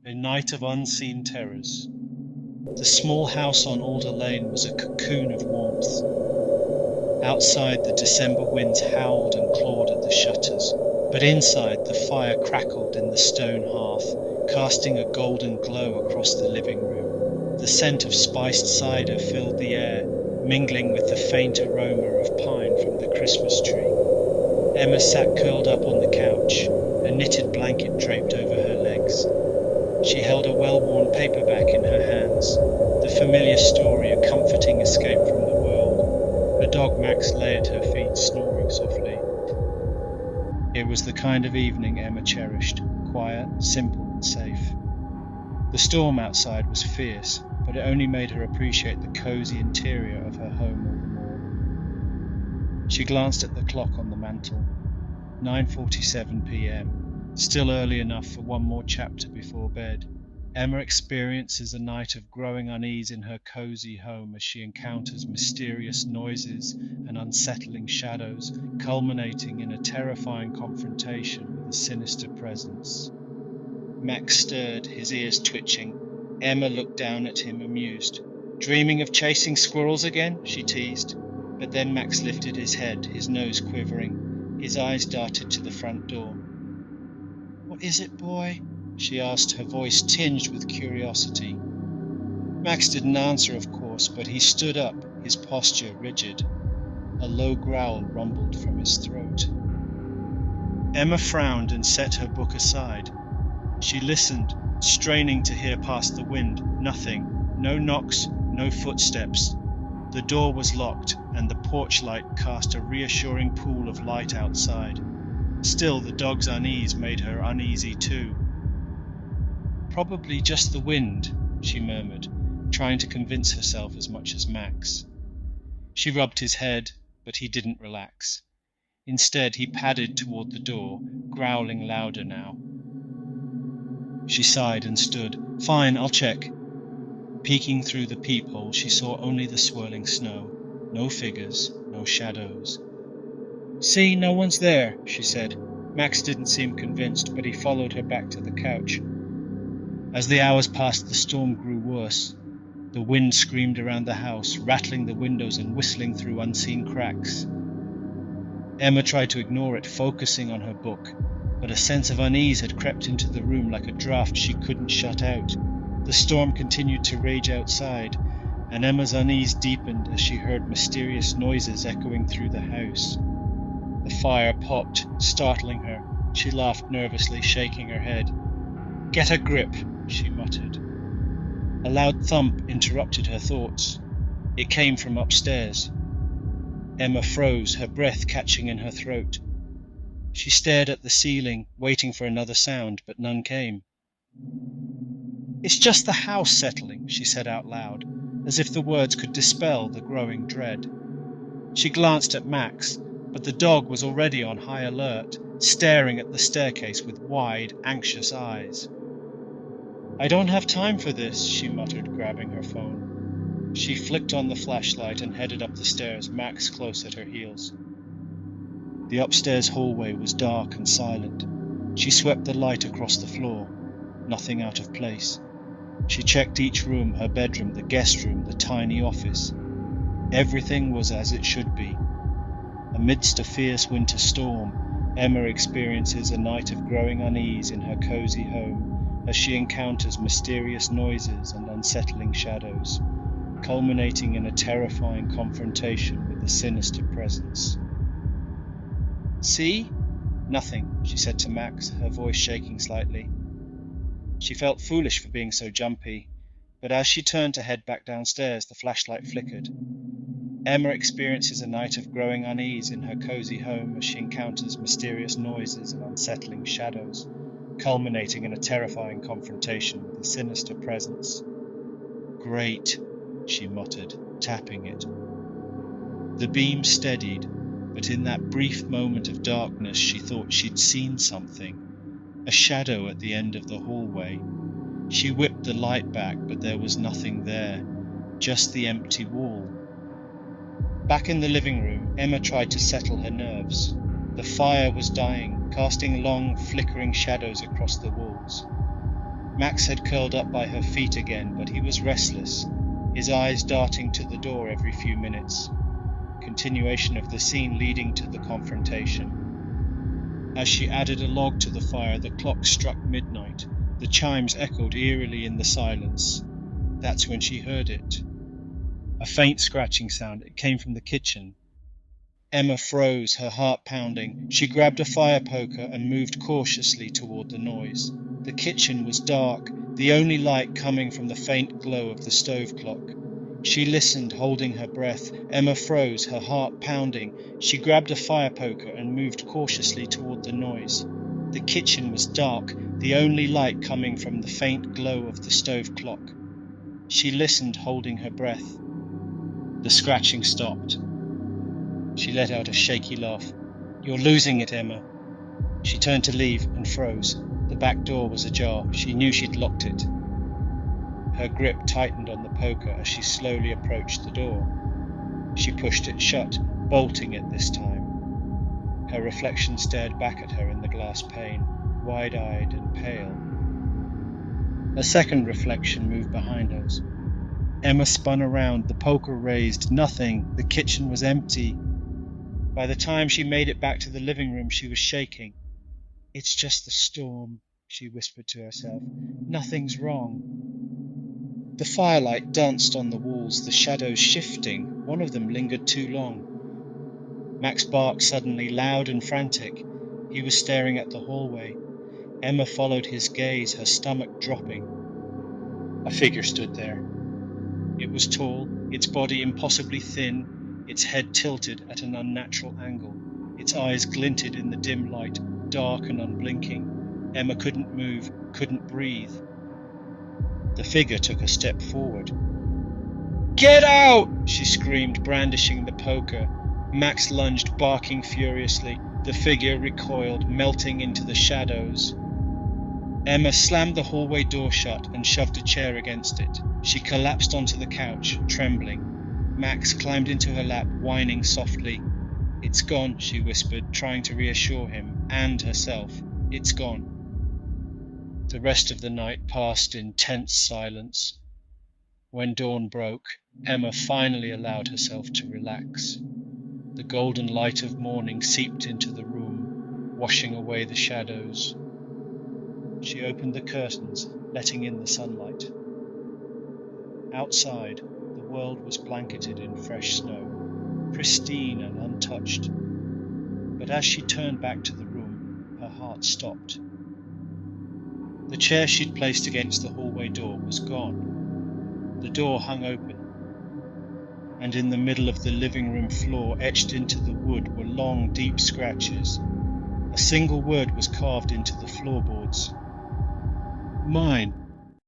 A night of unseen terrors. The small house on Alder Lane was a cocoon of warmth. Outside, the December winds howled and clawed at the shutters, but inside the fire crackled in the stone hearth, casting a golden glow across the living room. The scent of spiced cider filled the air, mingling with the faint aroma of pine from the Christmas tree. Emma sat curled up on the couch, a knitted blanket draped over her legs. She held a well-worn paperback in her hands, the familiar story, a comforting escape from the world. Her dog Max lay at her feet, snoring softly. It was the kind of evening Emma cherished, quiet, simple and safe. The storm outside was fierce, but it only made her appreciate the cosy interior of her home all the more. She glanced at the clock on the mantel. 9:47 p.m. Still early enough for one more chapter before bed. Emma experiences a night of growing unease in her cosy home as she encounters mysterious noises and unsettling shadows, culminating in a terrifying confrontation with a sinister presence. Max stirred, his ears twitching. Emma looked down at him, amused. "Dreaming of chasing squirrels again?" she teased. But then Max lifted his head, his nose quivering. His eyes darted to the front door. "What is it, boy?" she asked, her voice tinged with curiosity. Max didn't answer, of course, but he stood up, his posture rigid. A low growl rumbled from his throat. Emma frowned and set her book aside. She listened, straining to hear past the wind. Nothing. No knocks, no footsteps. The door was locked, and the porch light cast a reassuring pool of light outside. Still, the dog's unease made her uneasy too. "Probably just the wind," she murmured, trying to convince herself as much as Max. She rubbed his head, but he didn't relax. Instead, he padded toward the door, growling louder now. She sighed and stood. "Fine, I'll check." Peeking through the peephole, she saw only the swirling snow. No figures, no shadows. "See, no one's there," she said. Max didn't seem convinced, but he followed her back to the couch. As the hours passed, the storm grew worse. The wind screamed around the house, rattling the windows and whistling through unseen cracks. Emma tried to ignore it, focusing on her book, but a sense of unease had crept into the room like a draft she couldn't shut out. The storm continued to rage outside, and Emma's unease deepened as she heard mysterious noises echoing through the house. The fire popped, startling her. She laughed nervously, shaking her head. "Get a grip," she muttered. A loud thump interrupted her thoughts. It came from upstairs. Emma froze, her breath catching in her throat. She stared at the ceiling, waiting for another sound, but none came. "It's just the house settling," she said out loud, as if the words could dispel the growing dread. She glanced at Max, but the dog was already on high alert, staring at the staircase with wide, anxious eyes. "I don't have time for this," she muttered, grabbing her phone. She flicked on the flashlight and headed up the stairs, Max close at her heels. The upstairs hallway was dark and silent. She swept the light across the floor. Nothing out of place. She checked each room, her bedroom, the guest room, the tiny office. Everything was as it should be. Amidst a fierce winter storm, Emma experiences a night of growing unease in her cozy home as she encounters mysterious noises and unsettling shadows, culminating in a terrifying confrontation with a sinister presence. "See?" "Nothing," she said to Max, her voice shaking slightly. She felt foolish for being so jumpy, but as she turned to head back downstairs, the flashlight flickered. Emma experiences a night of growing unease in her cozy home as she encounters mysterious noises and unsettling shadows, culminating in a terrifying confrontation with a sinister presence. "Great," she muttered, tapping it. The beam steadied, but in that brief moment of darkness she thought she'd seen something, a shadow at the end of the hallway. She whipped the light back, but there was nothing there, just the empty wall. Back in the living room, Emma tried to settle her nerves. The fire was dying, casting long, flickering shadows across the walls. Max had curled up by her feet again, but he was restless, his eyes darting to the door every few minutes. Continuation of the scene leading to the confrontation. As she added a log to the fire, the clock struck midnight. The chimes echoed eerily in the silence. That's when she heard it. A faint scratching sound. It came from the kitchen. Emma froze, her heart pounding. She grabbed a fire poker and moved cautiously toward the noise. The kitchen was dark, the only light coming from the faint glow of the stove clock. She listened, holding her breath. Emma froze, her heart pounding. She grabbed a fire poker and moved cautiously toward the noise. The kitchen was dark, the only light coming from the faint glow of the stove clock. She listened, holding her breath. The scratching stopped. She let out a shaky laugh. "You're losing it, Emma." She turned to leave and froze. The back door was ajar. She knew she'd locked it. Her grip tightened on the poker as she slowly approached the door. She pushed it shut, bolting it this time. Her reflection stared back at her in the glass pane, wide-eyed and pale. A second reflection moved behind us. Emma spun around, the poker raised. Nothing. The kitchen was empty. By the time she made it back to the living room, she was shaking. "It's just the storm," she whispered to herself. "Nothing's wrong." The firelight danced on the walls, the shadows shifting. One of them lingered too long. Max barked suddenly, loud and frantic. He was staring at the hallway. Emma followed his gaze, her stomach dropping. A figure stood there. It was tall, its body impossibly thin, its head tilted at an unnatural angle. Its eyes glinted in the dim light, dark and unblinking. Emma couldn't move, couldn't breathe. The figure took a step forward. "Get out!" she screamed, brandishing the poker. Max lunged, barking furiously. The figure recoiled, melting into the shadows. Emma slammed the hallway door shut and shoved a chair against it. She collapsed onto the couch, trembling. Max climbed into her lap, whining softly. "It's gone," she whispered, trying to reassure him and herself. "It's gone." The rest of the night passed in tense silence. When dawn broke, Emma finally allowed herself to relax. The golden light of morning seeped into the room, washing away the shadows. She opened the curtains, letting in the sunlight. Outside, the world was blanketed in fresh snow, pristine and untouched. But as she turned back to the room, her heart stopped. The chair she'd placed against the hallway door was gone. The door hung open, and in the middle of the living room floor, etched into the wood, were long, deep scratches. A single word was carved into the floorboards. "Mine."